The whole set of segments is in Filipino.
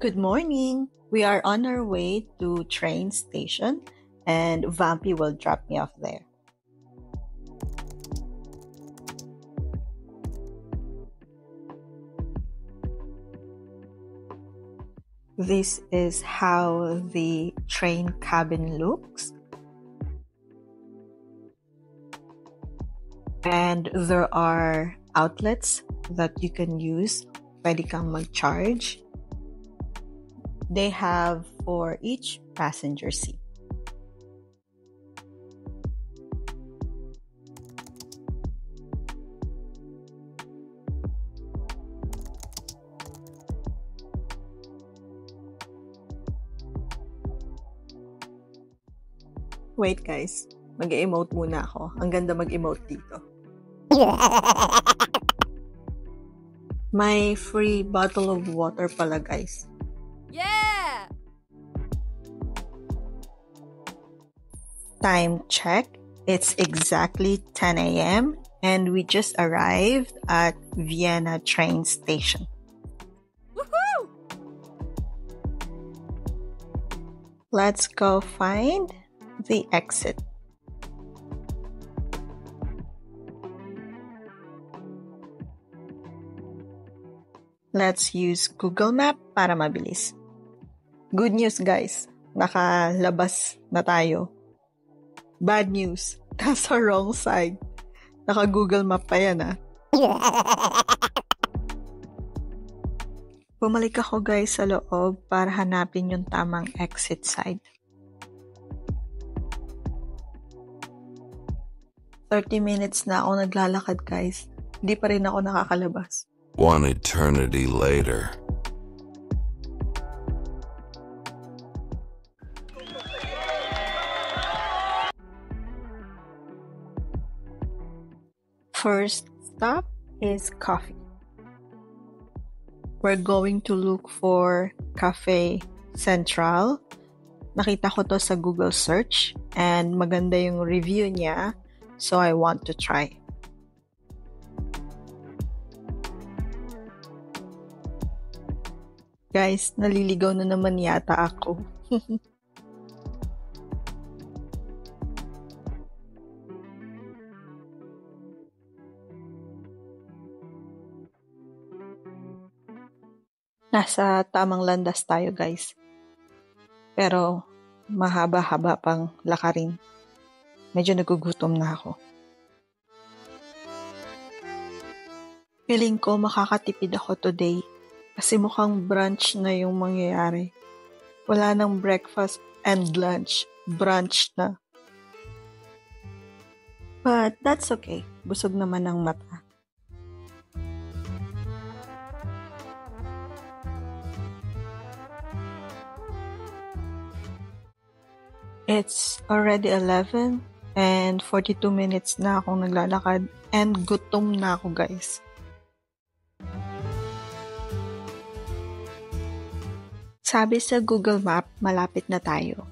Good morning. We are on our way to train station and Vampy will drop me off there. This is how the train cabin looks. And there are outlets that you can use. Pwede kang mag-charge. They have for each passenger seat. Wait guys, mag-emote muna ako. Ang ganda mag-emote dito. May free bottle of water pala guys. Yeah! Time check. It's exactly 10 a.m. and we just arrived at Vienna train station. Woohoo! Let's go find the exit. Let's use Google Map para mabilis. Good news guys, nakalabas na tayo. Bad news, nasa wrong side. Naka Google Map pa yan ah. Bumalik ako guys sa loob para hanapin yung tamang exit side. 30 minutes na ako naglalakad guys. Hindi pa rin ako nakakalabas. One eternity later. First stop is coffee. We're going to look for Cafe Central. Nakita ko to sa Google search and maganda yung review niya. So I want to try. Guys, naliligaw na naman yata ako. Nasa tamang landas tayo guys. Pero mahaba-haba pang lakarin. Medyo nagugutom na ako. Feeling ko makakatipid ako today kasi mukhang brunch na yung mangyayari. Wala nang breakfast and lunch. Brunch na. But that's okay. Busog naman ang mata. It's already 11 and 42 minutes na akong naglalakad and gutom na ako guys. Sabi sa Google Map, malapit na tayo.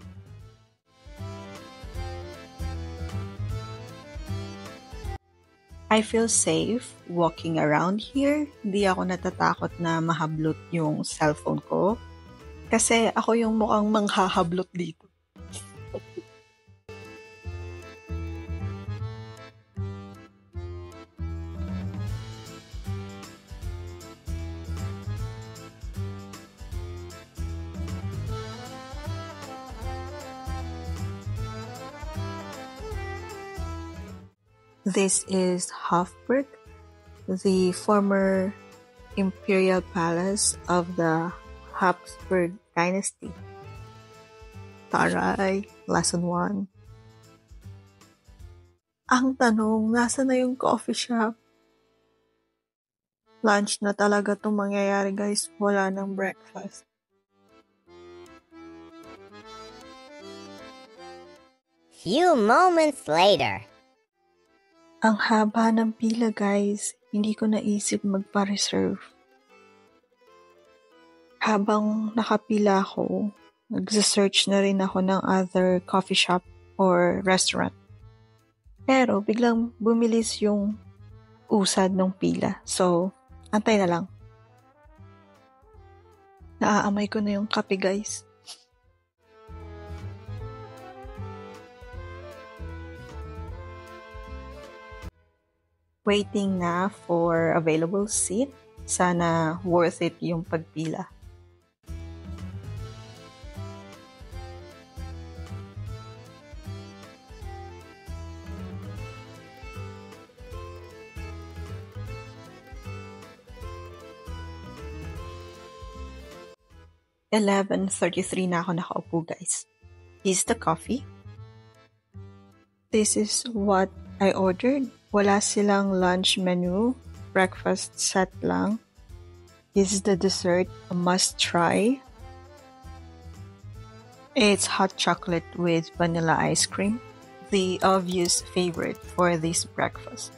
I feel safe walking around here. Hindi ako natatakot na mahablot yung cellphone ko. Kasi ako yung mukhang manghahablot dito. This is Hofburg, the former imperial palace of the Habsburg dynasty. Taray, lesson 1. Ang tanong, nasa na yung coffee shop? Lunch na talaga itong mangyayari guys, wala nang breakfast. Few moments later. Ang haba ng pila guys, hindi ko naisip magpa-reserve. Habang nakapila ako, nagsa-search na rin ako ng other coffee shop or restaurant. Pero biglang bumilis yung usad ng pila. So, antay na lang. Naaamay ko na yung kape, guys. Waiting na for available seat. Sana worth it yung pagpila. $11:33 na ako nakaupo, guys. Here's the coffee. This is what I ordered. Wala silang lunch menu. Breakfast set lang. This is the dessert. A must try. It's hot chocolate with vanilla ice cream. The obvious favorite for this breakfast.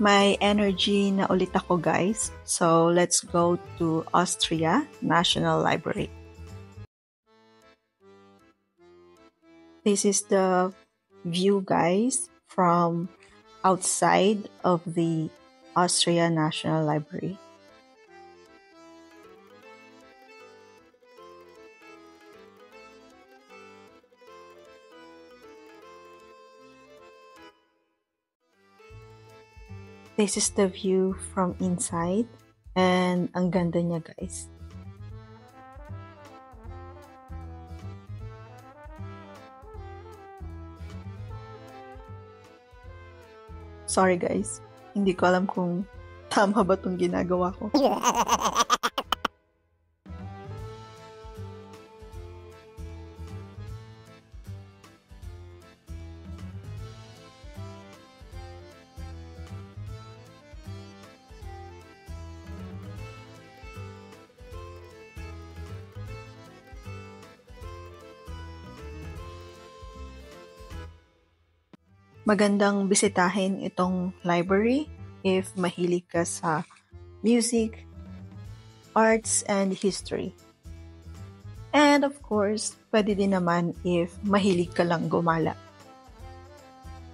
May energy na ulit ako, guys. So let's go to Austria National Library. This is the view, guys, from outside of the Austria National Library. This is the view from inside, and ang ganda niya, guys. Sorry, guys. Hindi ko alam kung tama ba itong ginagawa ko. Magandang bisitahin itong library if mahilig ka sa music, arts, and history. And of course, pwede din naman if mahilig ka lang gumala.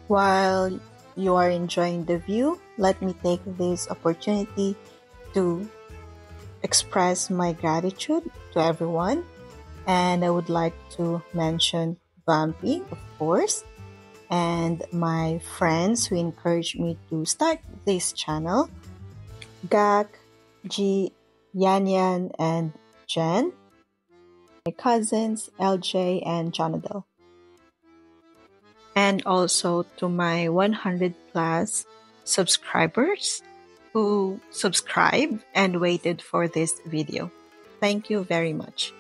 While you are enjoying the view, let me take this opportunity to express my gratitude to everyone. And I would like to mention Vampy, of course, and my friends who encouraged me to start this channel, Gak, G, Yan, and Jen, my cousins, LJ and Jonadel. And also to my 100 plus subscribers who subscribed and waited for this video. Thank you very much.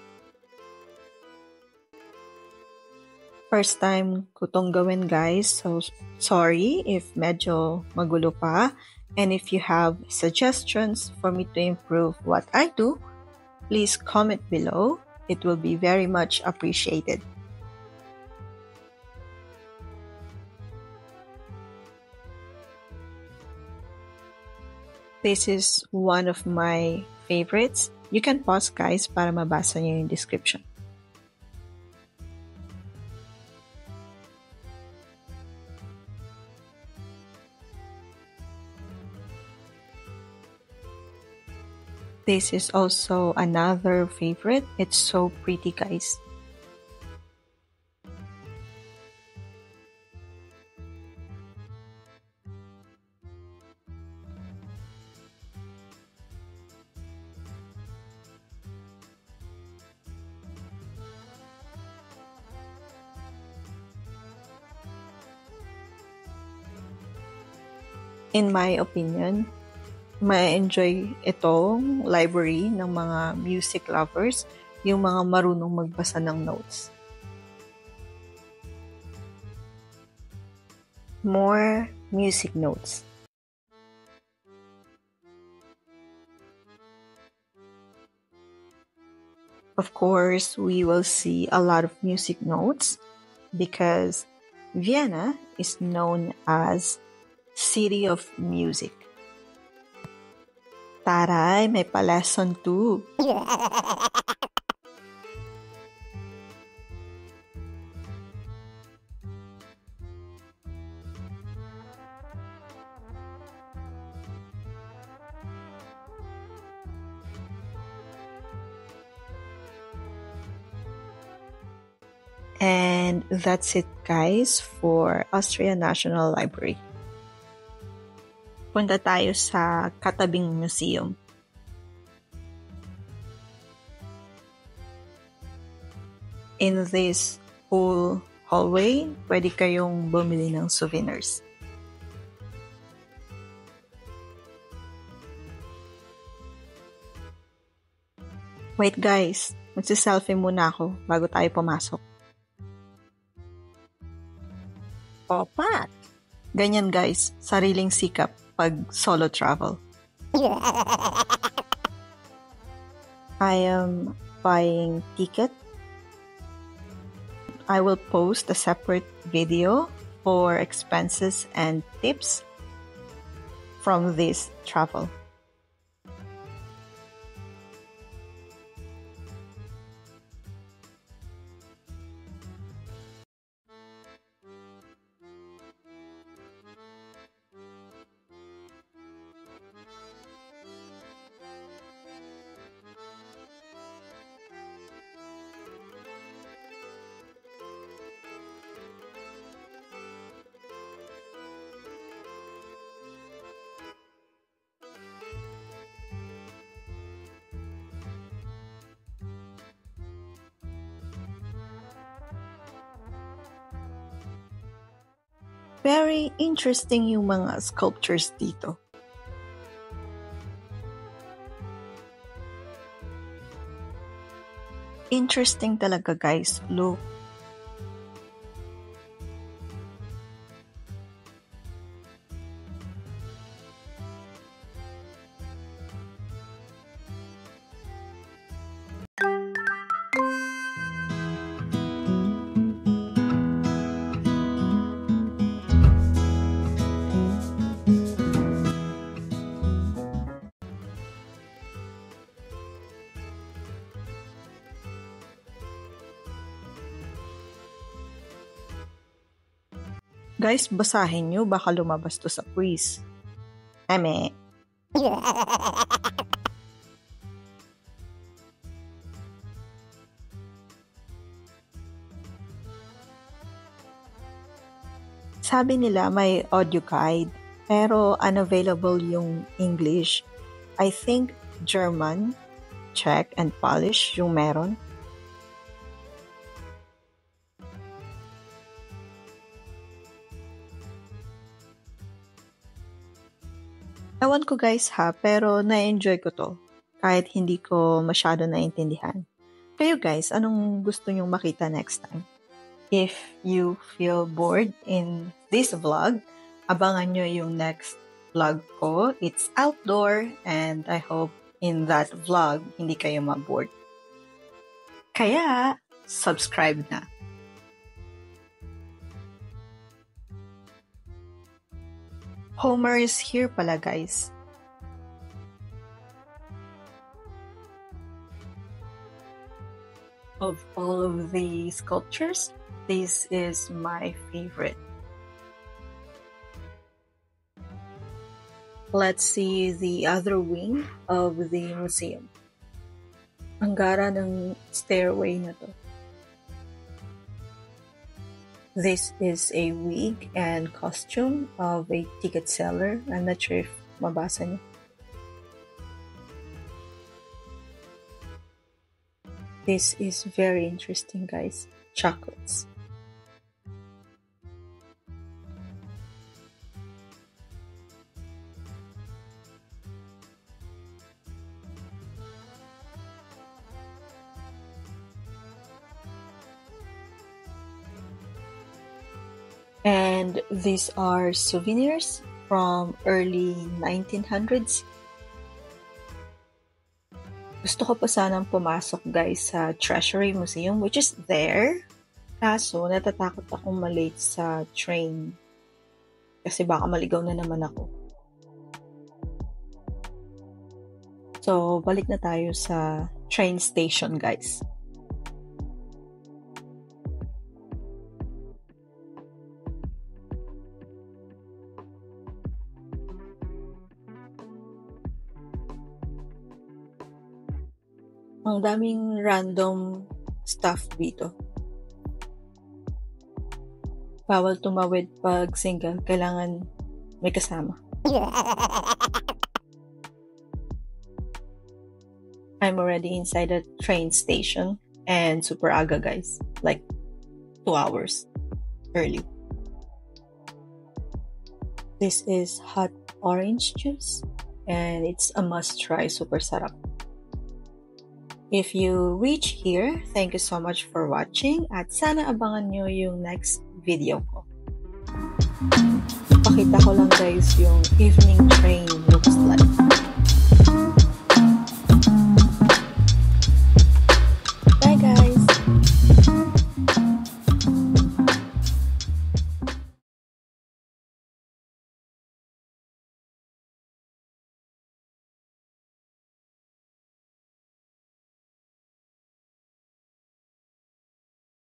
First time ko tong gawin, guys, so sorry if medyo magulo pa. And if you have suggestions for me to improve what I do, please comment below. It will be very much appreciated. This is one of my favorites. You can pause, guys, para mabasa niyo yung description. This is also another favorite. It's so pretty, guys. In my opinion, ma-enjoy itong library ng mga music lovers, yung mga marunong magbasa ng notes. More music notes. Of course, we will see a lot of music notes because Vienna is known as City of Music. Taray, may pa-lesson 2. And that's it, guys, for Austrian National Library. Punta tayo sa katabing museum. In this whole hallway, pwede kayong bumili ng souvenirs. Wait, guys. Magsiselfie muna ako bago tayo pumasok. Opat! Ganyan, guys. Sariling sikap pag solo travel. I am buying ticket. I will post a separate video for expenses and tips from this travel. Very interesting yung mga sculptures dito. Interesting talaga, guys. Look. Guys, basahin nyo. Baka lumabas to sa quiz. Eme. Sabi nila may audio guide, pero unavailable yung English. I think German, Czech, and Polish yung meron. Ewan ko, guys, ha, pero na-enjoy ko to kahit hindi ko masyado naintindihan. Kayo, guys, anong gusto nyong makita next time? If you feel bored in this vlog, abangan nyo yung next vlog ko. It's outdoor and I hope in that vlog hindi kayo ma-bored. Kaya, subscribe na. Homer is here pala, guys. Of all of the sculptures, this is my favorite. Let's see the other wing of the museum. Ang gara ng stairway na to. This is a wig and costume of a ticket seller. I'm not sure if mabasa niyo. This is very interesting, guys. Chocolates. And these are souvenirs from early 1900s. Gusto ko pa sanang pumasok, guys, sa Treasury Museum, which is there. Kaso, natatakot akong malate sa train. Kasi baka maligaw na naman ako. So, balik na tayo sa train station, guys. Ang daming random stuff dito. Bawal tumawid pag single. Kailangan may kasama. I'm already inside the train station and super aga, guys. Like 2 hours early. This is hot orange juice and it's a must try. Super sarap. If you reach here, thank you so much for watching at sana abangan nyo yung next video ko. Pakita ko lang guys yung evening train looks like.